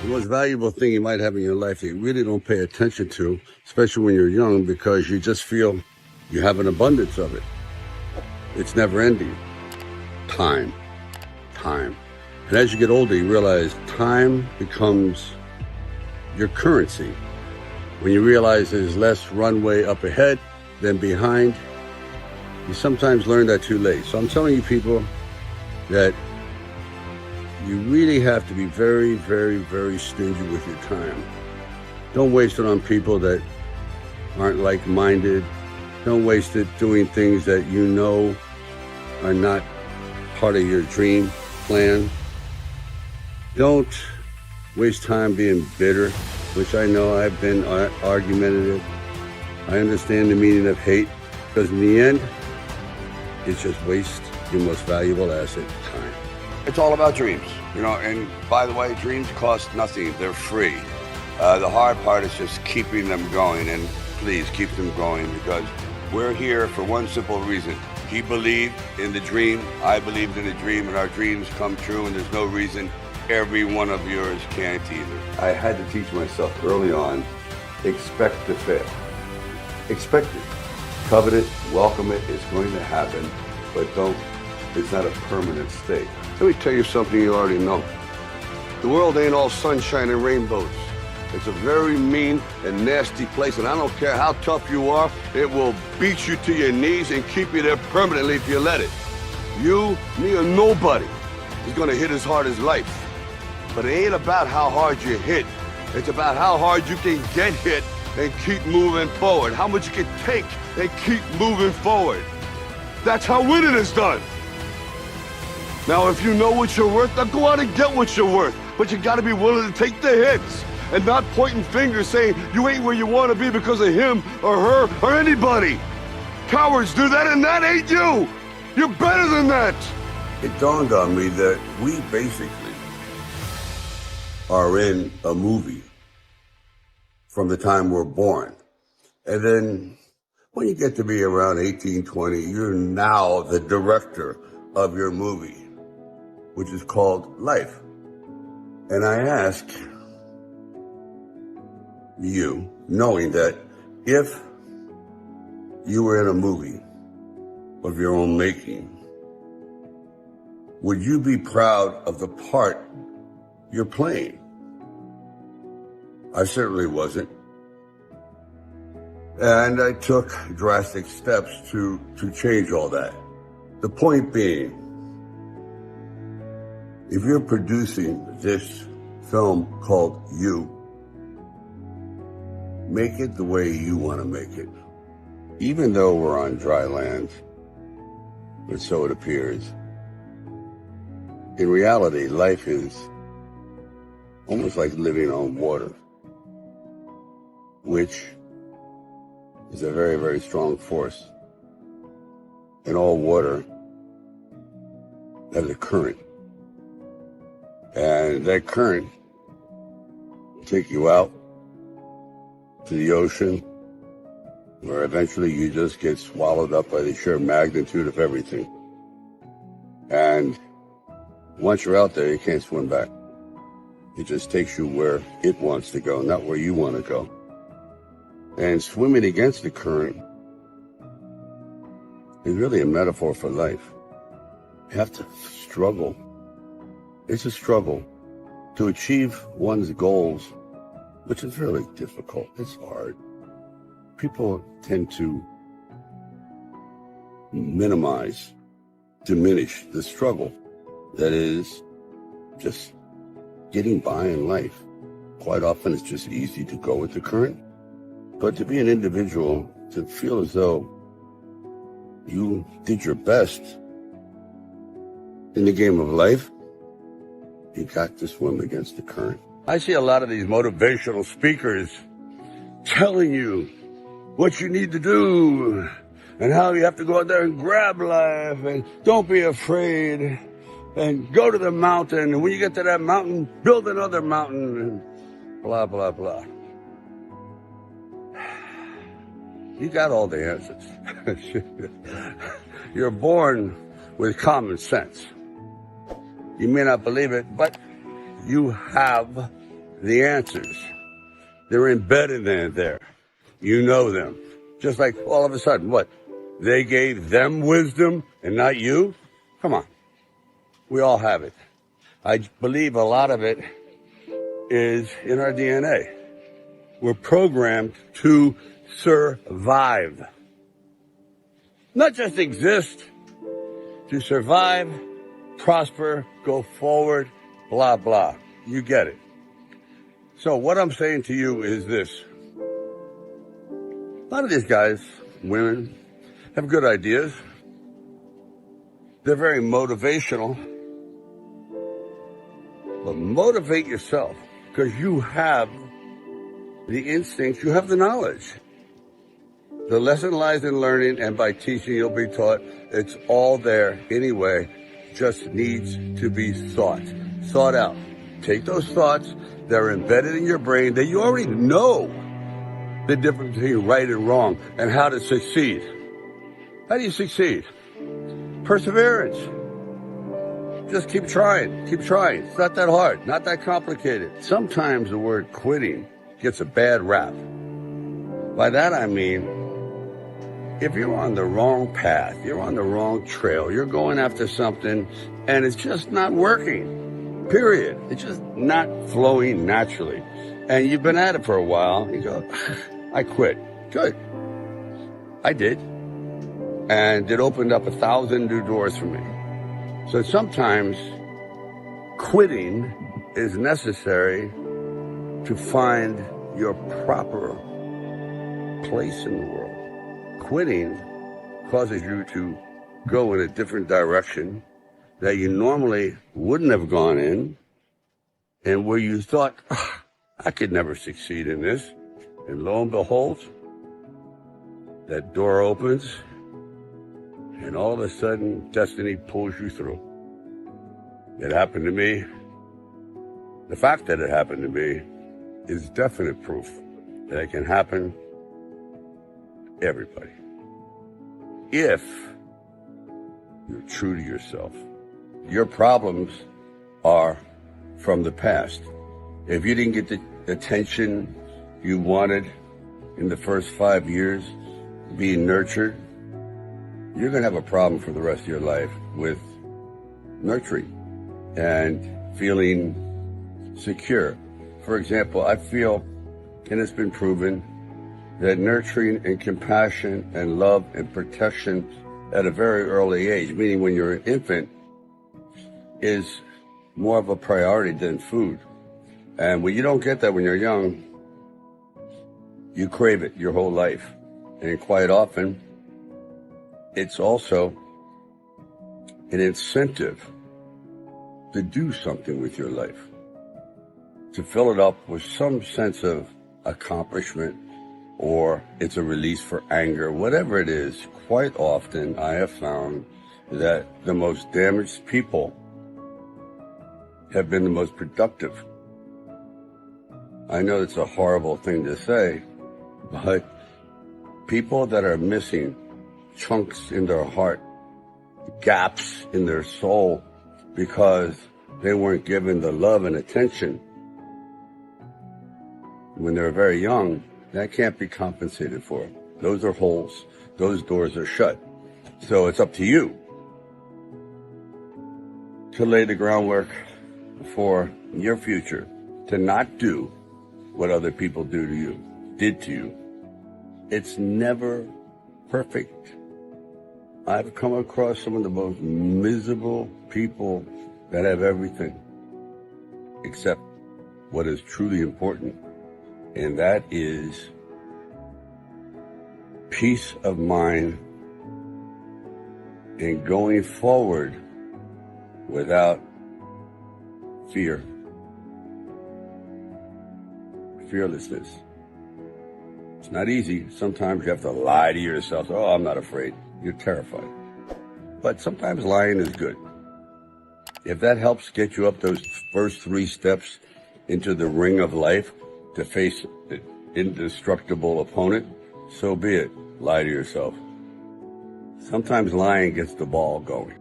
The most valuable thing you might have in your life that you really don't pay attention to, especially when you're young, because you just feel you have an abundance of it. It's never ending. Time. Time. And as you get older, you realize time becomes your currency. When you realize there's less runway up ahead than behind, you sometimes learn that too late. So I'm telling you people that you really have to be very, very, very stingy with your time. Don't waste it on people that aren't like-minded. Don't waste it doing things that you know are not part of your dream plan. Don't waste time being bitter, which I know I've been argumentative. I understand the meaning of hate, because in the end, it's just waste your most valuable asset, time. It's all about dreams, and by the way, dreams cost nothing. They're free. The hard part is just keeping them going, and please keep them going, because we're here for one simple reason. He believed in the dream, I believed in the dream, and our dreams come true, and there's no reason every one of yours can't either. I had to teach myself early on, expect to fail. Expect it. Covet it, welcome it, it's going to happen, but it's not a permanent state. Let me tell you something you already know. The world ain't all sunshine and rainbows. It's a very mean and nasty place, and I don't care how tough you are, it will beat you to your knees and keep you there permanently if you let it. You, me, or nobody is gonna hit as hard as life. But it ain't about how hard you hit. It's about how hard you can get hit and keep moving forward. How much you can take and keep moving forward. That's how winning is done. Now, if you know what you're worth, now go out and get what you're worth. But you gotta be willing to take the hits and not pointing fingers saying you ain't where you wanna be because of him or her or anybody. Cowards do that, and that ain't you. You're better than that. It dawned on me that we basically are in a movie from the time we're born. And then when you get to be around 18, 20, you're now the director of your movie, which is called life. And I ask you, knowing that if you were in a movie of your own making, would you be proud of the part you're playing? I certainly wasn't. And I took drastic steps to change all that. The point being, if you're producing this film called You, make it the way you want to make it. Even though we're on dry land, or so it appears, in reality, life is almost like living on water, which is a very, very strong force. And all water has a current. And that current will take you out to the ocean, where eventually you just get swallowed up by the sheer magnitude of everything. And once you're out there, you can't swim back. It just takes you where it wants to go, not where you want to go. And swimming against the current is really a metaphor for life. You have to struggle. It's a struggle to achieve one's goals, which is really difficult. It's hard. People tend to minimize, diminish the struggle that is just getting by in life. Quite often it's just easy to go with the current. But to be an individual, to feel as though you did your best in the game of life, you got to swim against the current. I see a lot of these motivational speakers telling you what you need to do and how you have to go out there and grab life and don't be afraid and go to the mountain. And when you get to that mountain, build another mountain and blah, blah, blah. You got all the answers. You're born with common sense. You may not believe it, but you have the answers. They're embedded in there. You know them. Just like all of a sudden, what? They gave them wisdom and not you? Come on. We all have it. I believe a lot of it is in our DNA. We're programmed to survive. Not just exist, to survive, prosper, go forward, blah, blah. You get it. So what I'm saying to you is this. A lot of these guys, women, have good ideas. They're very motivational. But motivate yourself, because you have the instincts, you have the knowledge. The lesson lies in learning, and by teaching you'll be taught. It's all there anyway, just needs to be thought out. Take those thoughts, they're embedded in your brain, that you already know the difference between right and wrong and how to succeed. How do you succeed? Perseverance. Just keep trying. It's not that hard, not that complicated. Sometimes the word quitting gets a bad rap. By that I mean, if you're on the wrong path, you're on the wrong trail, you're going after something and it's just not working, period. It's just not flowing naturally. And you've been at it for a while, you go, I quit. Good. I did. And it opened up 1,000 new doors for me. So sometimes quitting is necessary to find your proper place in the world. Quitting causes you to go in a different direction that you normally wouldn't have gone in, and where you thought, I could never succeed in this. And lo and behold, that door opens, and all of a sudden, destiny pulls you through. It happened to me. The fact that it happened to me is definite proof that it can happen to everybody. If you're true to yourself. Your problems are from the past. If you didn't get the attention you wanted in the first 5 years, being nurtured, you're going to have a problem for the rest of your life with nurturing and feeling secure. For example, I feel, and it's been proven, that nurturing and compassion and love and protection at a very early age, meaning when you're an infant, is more of a priority than food. And when you don't get that when you're young, you crave it your whole life. And quite often, it's also an incentive to do something with your life, to fill it up with some sense of accomplishment, or it's a release for anger, whatever it is. Quite often, I have found that the most damaged people have been the most productive. I know it's a horrible thing to say, but people that are missing chunks in their heart, gaps in their soul, because they weren't given the love and attention when they were very young, that can't be compensated for. Those are holes. Those doors are shut. So it's up to you to lay the groundwork for your future, to not do what other people did to you. It's never perfect. I've come across some of the most miserable people that have everything except what is truly important, and that is peace of mind and going forward without fear. Fearlessness. It's not easy. Sometimes you have to lie to yourself. Oh, I'm not afraid. You're terrified. But sometimes lying is good. If that helps get you up those first 3 steps into the ring of life to face an indestructible opponent, so be it. Lie to yourself. Sometimes lying gets the ball going.